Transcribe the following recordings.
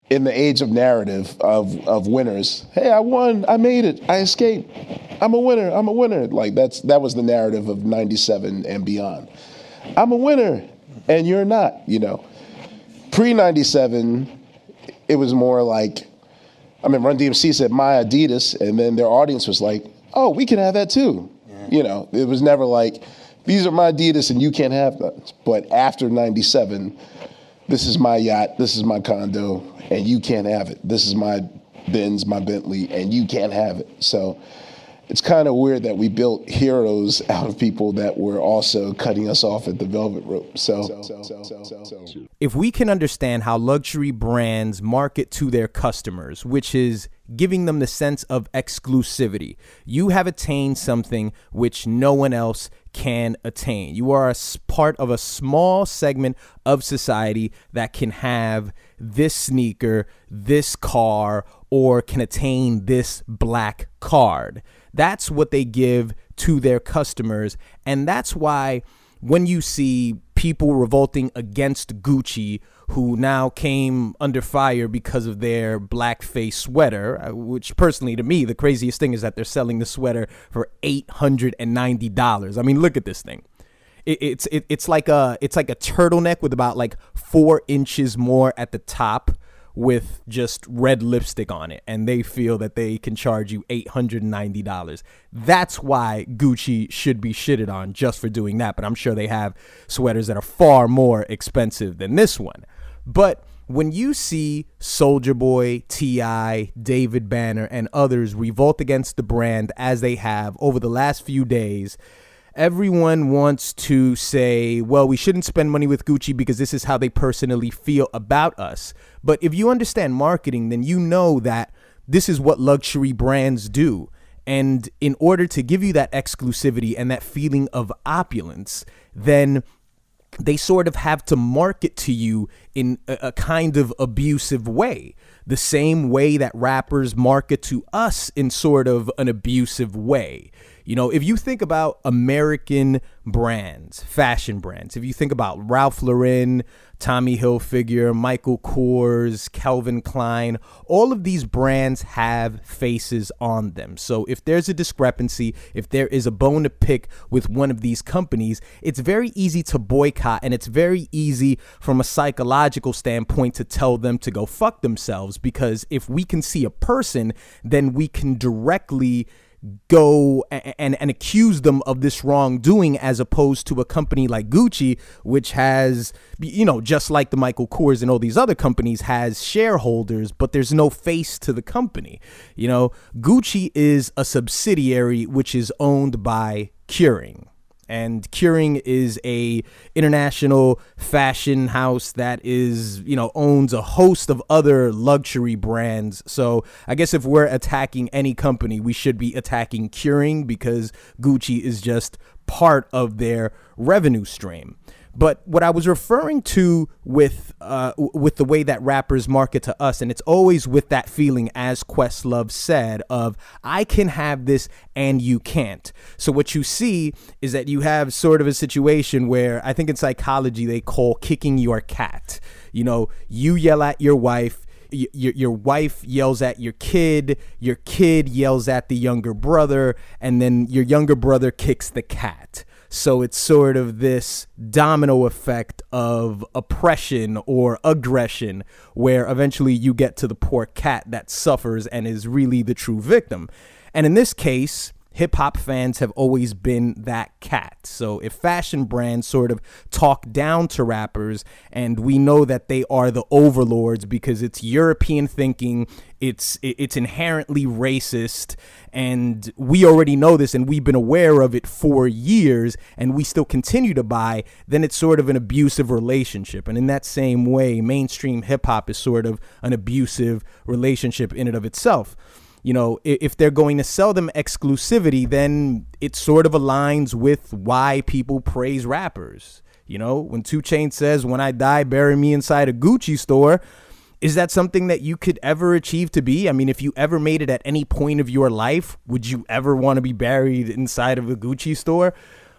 in the age of narrative of winners, hey, I won, I made it, I escaped, I'm a winner, I'm a winner. Like that was the narrative of 97 and beyond. I'm a winner and you're not, you know. Pre 97, it was more like, I mean, Run DMC said my Adidas, and then their audience was like, oh, we can have that too. Yeah. You know, it was never like, these are my Adidas and you can't have them. But after 97, this is my yacht, this is my condo, and you can't have it. This is my Benz, my Bentley, and you can't have it. So it's kind of weird that we built heroes out of people that were also cutting us off at the velvet rope. If we can understand how luxury brands market to their customers, which is giving them the sense of exclusivity, you have attained something which no one else can attain. You are a part of a small segment of society that can have this sneaker, this car, or can attain this black card. That's what they give to their customers. And that's why when you see people revolting against Gucci, who now came under fire because of their Blackface sweater, which personally to me, the craziest thing is that they're selling the sweater for $890. I mean, look at this thing. It's like a turtleneck with about like 4 inches more at the top, with just red lipstick on it, and they feel that they can charge you $890. That's why Gucci should be shitted on just for doing that, but I'm sure they have sweaters that are far more expensive than this one. But when you see Soulja Boy, T.I., David Banner, and others revolt against the brand as they have over the last few days, everyone wants to say, well, we shouldn't spend money with Gucci because this is how they personally feel about us. But if you understand marketing, then you know that this is what luxury brands do. And in order to give you that exclusivity and that feeling of opulence, then they sort of have to market to you in a kind of abusive way, the same way that rappers market to us in sort of an abusive way. You know, if you think about American brands, fashion brands, if you think about Ralph Lauren, Tommy Hilfiger, Michael Kors, Calvin Klein, all of these brands have faces on them. So if there's a discrepancy, if there is a bone to pick with one of these companies, it's very easy to boycott, and it's very easy from a psychological standpoint to tell them to go fuck themselves, because if we can see a person, then we can directly go and accuse them of this wrongdoing, as opposed to a company like Gucci, which has, you know, just like the Michael Kors and all these other companies, has shareholders, but there's no face to the company. You know, Gucci is a subsidiary which is owned by Kering. And Kering is a international fashion house that is, you know, owns a host of other luxury brands. So I guess if we're attacking any company, we should be attacking Kering, because Gucci is just part of their revenue stream. But what I was referring to with the way that rappers market to us, and it's always with that feeling, as Questlove said, of I can have this and you can't. So what you see is that you have sort of a situation where I think in psychology they call kicking your cat. You know, you yell at your wife, your wife yells at your kid yells at the younger brother, and then your younger brother kicks the cat. So it's sort of this domino effect of oppression or aggression, where eventually you get to the poor cat that suffers and is really the true victim. And in this case, hip hop fans have always been that cat. So if fashion brands sort of talk down to rappers, and we know that they are the overlords because it's European thinking, it's inherently racist, and we already know this and we've been aware of it for years, and we still continue to buy, then it's sort of an abusive relationship. And in that same way, mainstream hip hop is sort of an abusive relationship in and of itself. You know, if they're going to sell them exclusivity, then it sort of aligns with why people praise rappers. You know, when 2 Chainz says, when I die, bury me inside a Gucci store, is that something that you could ever achieve to be? I mean, if you ever made it at any point of your life, would you ever want to be buried inside of a Gucci store?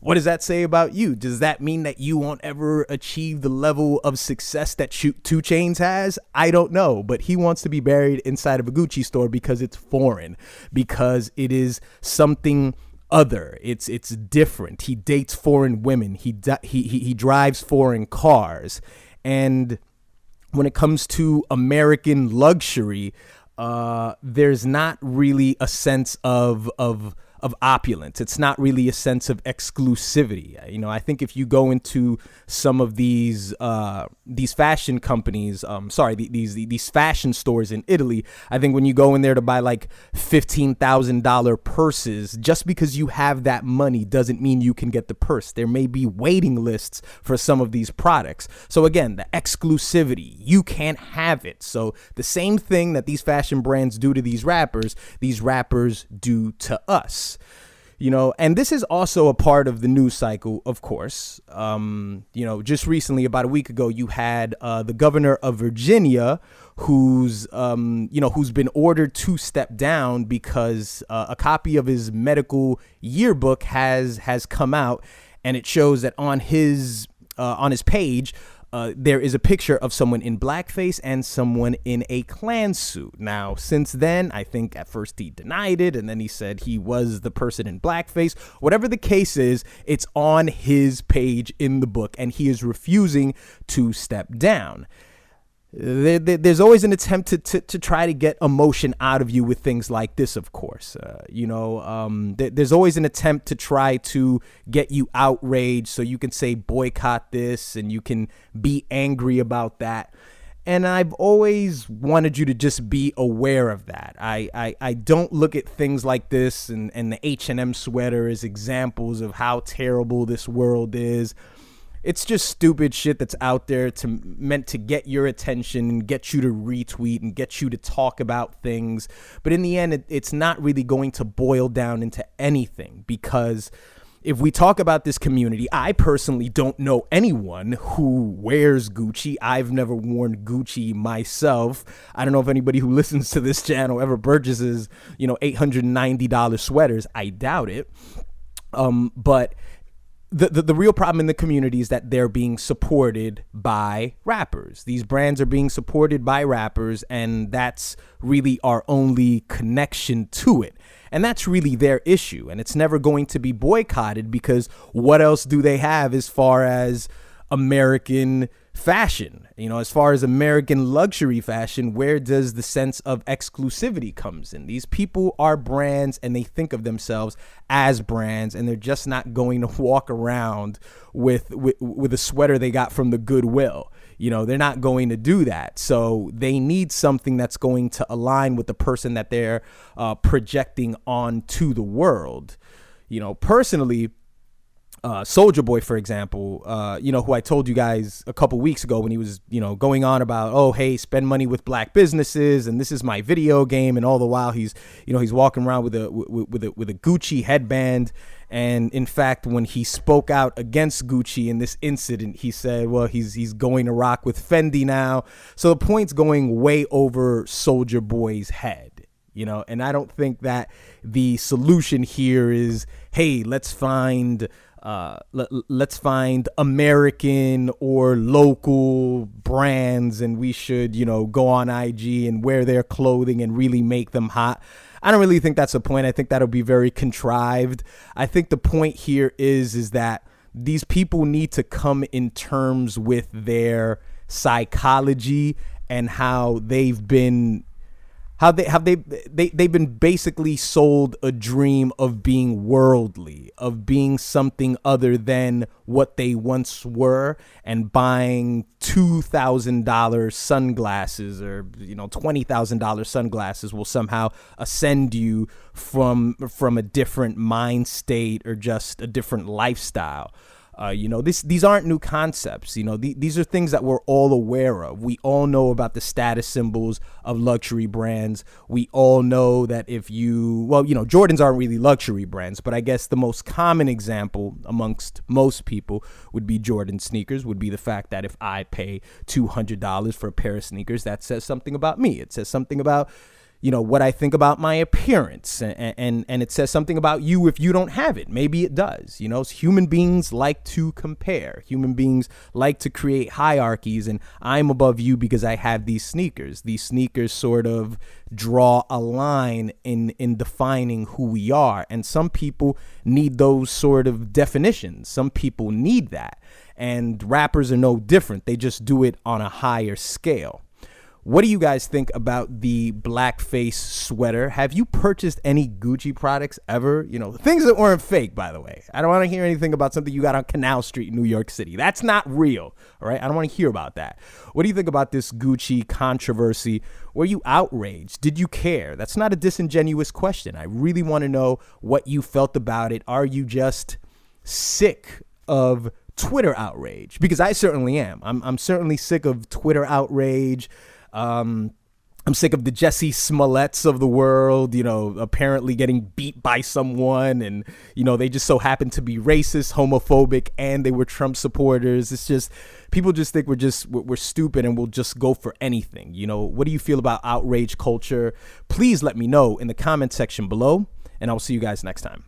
What does that say about you? Does that mean that you won't ever achieve the level of success that 2 Chainz has? I don't know, but he wants to be buried inside of a Gucci store because it's foreign, because it is something other. It's different. He dates foreign women. He drives foreign cars. And when it comes to American luxury, there's not really a sense of opulence. It's not really a sense of exclusivity. You know, I think if you go into some of these fashion companies, these fashion stores in Italy, I think when you go in there to buy like $15,000 purses, just because you have that money doesn't mean you can get the purse. There may be waiting lists for some of these products. So again, the exclusivity, you can't have it. So the same thing that these fashion brands do to these rappers do to us. You know, and this is also a part of the news cycle, of course. You know, just recently, about a week ago, you had the governor of Virginia, who's been ordered to step down because a copy of his medical yearbook has come out, and it shows that on his page, there is a picture of someone in blackface and someone in a Klan suit. Now, since then, I think at first he denied it, and then he said he was the person in blackface. Whatever the case is, it's on his page in the book, and he is refusing to step down. There's always an attempt to try to get emotion out of you with things like this, of course. There's always an attempt to try to get you outraged so you can say boycott this and you can be angry about that. And I've always wanted you to just be aware of that. I don't look at things like this and the H&M sweater as examples of how terrible this world is. It's just stupid shit that's out there meant to get your attention and get you to retweet and get you to talk about things. But in the end, it's not really going to boil down into anything, because if we talk about this community, I personally don't know anyone who wears Gucci. I've never worn Gucci myself. I don't know if anybody who listens to this channel ever purchases, $890 sweaters. I doubt it. But the real problem in the community is that they're being supported by rappers. These brands are being supported by rappers, and that's really our only connection to it. And that's really their issue. And it's never going to be boycotted, because what else do they have as far as American fashion? As far as American luxury fashion, where does the sense of exclusivity comes in? These people are brands, and they think of themselves as brands, and they're just not going to walk around with a sweater they got from the Goodwill. They're not going to do that. So they need something that's going to align with the person that they're projecting onto the world. Personally, Soulja Boy, for example, who I told you guys a couple weeks ago when he was, going on about, oh, hey, spend money with black businesses, and this is my video game, and all the while he's walking around with a Gucci headband. And in fact, when he spoke out against Gucci in this incident, he said, well, he's going to rock with Fendi now. So the point's going way over Soulja Boy's head. And I don't think that the solution here is, hey, let's find American or local brands, and we should, go on IG and wear their clothing and really make them hot. I don't really think that's the point. I think that'll be very contrived. I think the point here is that these people need to come in terms with their psychology and how they've been basically sold a dream of being worldly, of being something other than what they once were, and buying $2,000 sunglasses or $20,000 sunglasses will somehow ascend you from a different mind state or just a different lifestyle. These aren't new concepts. These are things that we're all aware of. We all know about the status symbols of luxury brands. We all know that Jordans aren't really luxury brands, but I guess the most common example amongst most people would be Jordan sneakers, would be the fact that if I pay $200 for a pair of sneakers, that says something about me. It says something about what I think about my appearance, and it says something about you if you don't have it. Maybe it does. Human beings like to compare. Human beings like to create hierarchies, and I'm above you because I have these sneakers. These sneakers sort of draw a line in defining who we are, and some people need those sort of definitions. Some people need that, and rappers are no different. They just do it on a higher scale. What do you guys think about the Blackface sweater? Have you purchased any Gucci products ever? Things that weren't fake, by the way. I don't want to hear anything about something you got on Canal Street in New York City. That's not real, all right? I don't want to hear about that. What do you think about this Gucci controversy? Were you outraged? Did you care? That's not a disingenuous question. I really want to know what you felt about it. Are you just sick of Twitter outrage? Because I certainly am. I'm certainly sick of Twitter outrage. I'm sick of the Jesse Smolletts of the world, apparently getting beat by someone, and, they just so happen to be racist, homophobic, and they were Trump supporters. It's just, people just think we're stupid and we'll just go for anything. What do you feel about outrage culture? Please let me know in the comment section below, and I'll see you guys next time.